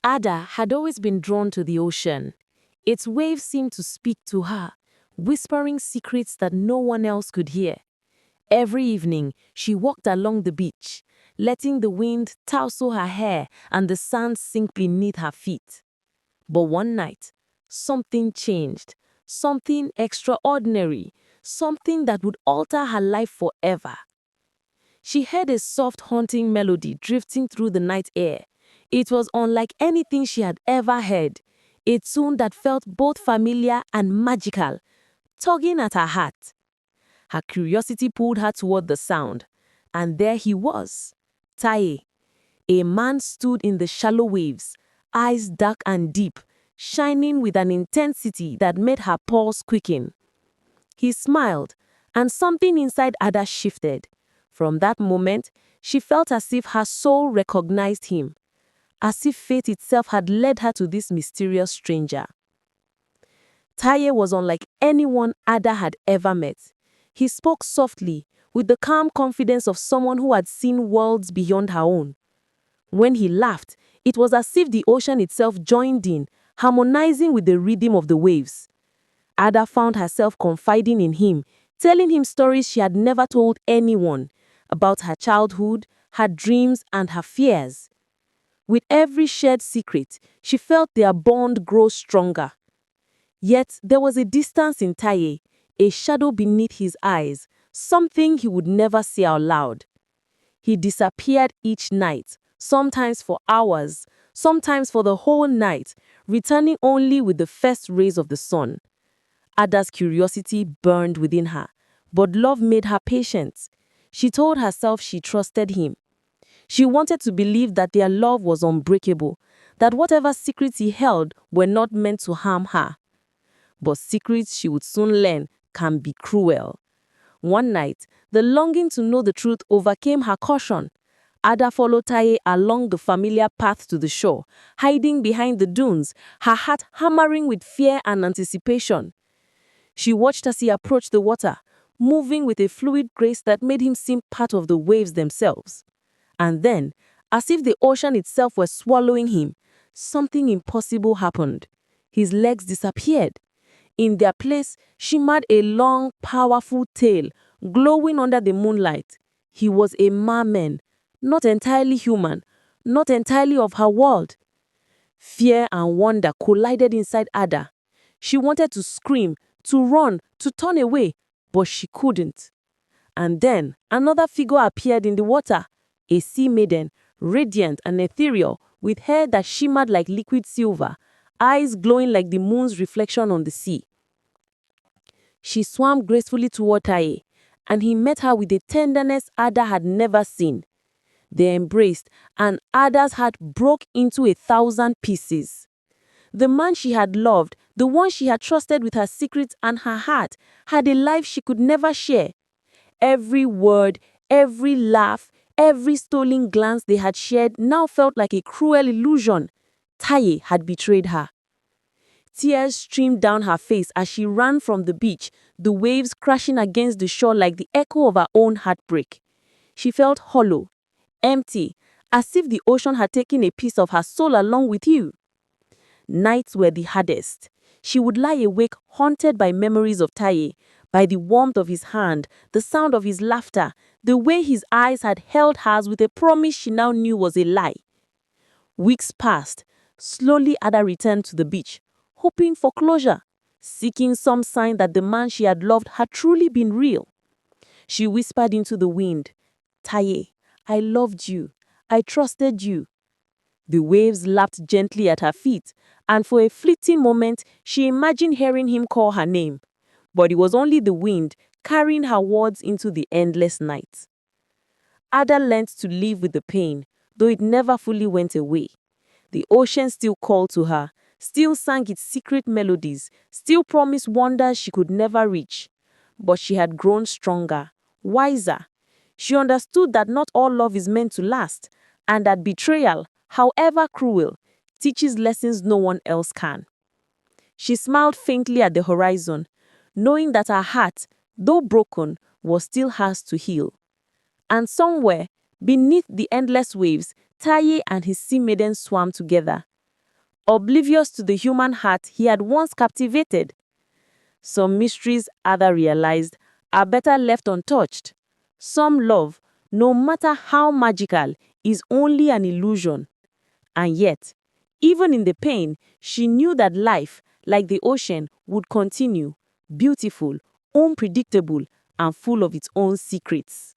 Ada had always been drawn to the ocean. Its waves seemed to speak to her, whispering secrets that no one else could hear. Every evening, she walked along the beach, letting the wind tousle her hair and the sand sink beneath her feet. But one night, something changed, something extraordinary, something that would alter her life forever. She heard a soft, haunting melody drifting through the night air. It was unlike anything she had ever heard, a tune that felt both familiar and magical, tugging at her heart. Her curiosity pulled her toward the sound, and there he was, Taye. A man stood in the shallow waves, eyes dark and deep, shining with an intensity that made her pulse quicken. He smiled, and something inside Ada shifted. From that moment, she felt as if her soul recognized him, as if fate itself had led her to this mysterious stranger. Taye was unlike anyone Ada had ever met. He spoke softly, with the calm confidence of someone who had seen worlds beyond her own. When he laughed, it was as if the ocean itself joined in, harmonizing with the rhythm of the waves. Ada found herself confiding in him, telling him stories she had never told anyone, about her childhood, her dreams, and her fears. With every shared secret, she felt their bond grow stronger. Yet there was a distance in Taye, a shadow beneath his eyes, something he would never say out loud. He disappeared each night, sometimes for hours, sometimes for the whole night, returning only with the first rays of the sun. Ada's curiosity burned within her, but love made her patient. She told herself she trusted him. She wanted to believe that their love was unbreakable, that whatever secrets he held were not meant to harm her. But secrets, she would soon learn, can be cruel. One night, the longing to know the truth overcame her caution. Ada followed Taye along the familiar path to the shore, hiding behind the dunes, her heart hammering with fear and anticipation. She watched as he approached the water, moving with a fluid grace that made him seem part of the waves themselves. And then, as if the ocean itself were swallowing him, something impossible happened. His legs disappeared. In their place shimmered a long, powerful tail, glowing under the moonlight. He was a merman, not entirely human, not entirely of her world. Fear and wonder collided inside Ada. She wanted to scream, to run, to turn away, but she couldn't. And then another figure appeared in the water, a sea maiden, radiant and ethereal, with hair that shimmered like liquid silver, eyes glowing like the moon's reflection on the sea. She swam gracefully toward Taye, and he met her with a tenderness Ada had never seen. They embraced, and Ada's heart broke into 1,000 pieces. The man she had loved, the one she had trusted with her secrets and her heart, had a life she could never share. Every word, every laugh, every stolen glance they had shared now felt like a cruel illusion. Taye had betrayed her. Tears streamed down her face as she ran from the beach, the waves crashing against the shore like the echo of her own heartbreak. She felt hollow, empty, as if the ocean had taken a piece of her soul along with you. Nights were the hardest. She would lie awake haunted by memories of Taye, by the warmth of his hand, the sound of his laughter, the way his eyes had held hers with a promise she now knew was a lie. Weeks passed. Slowly Ada returned to the beach, hoping for closure, seeking some sign that the man she had loved had truly been real. She whispered into the wind, "Taye, I loved you. I trusted you." The waves lapped gently at her feet, and for a fleeting moment, she imagined hearing him call her name. But it was only the wind carrying her words into the endless night. Ada learned to live with the pain, though it never fully went away. The ocean still called to her, still sang its secret melodies, still promised wonders she could never reach. But she had grown stronger, wiser. She understood that not all love is meant to last, and that betrayal, however cruel, teaches lessons no one else can. She smiled faintly at the horizon, knowing that her heart, though broken, was still hers to heal. And somewhere, beneath the endless waves, Taye and his sea maiden swam together. oblivious to the human heart he had once captivated. Some mysteries, Ada realized, are better left untouched. Some love, no matter how magical, is only an illusion. And yet, even in the pain, she knew that life, like the ocean, would continue, beautiful, unpredictable, and full of its own secrets.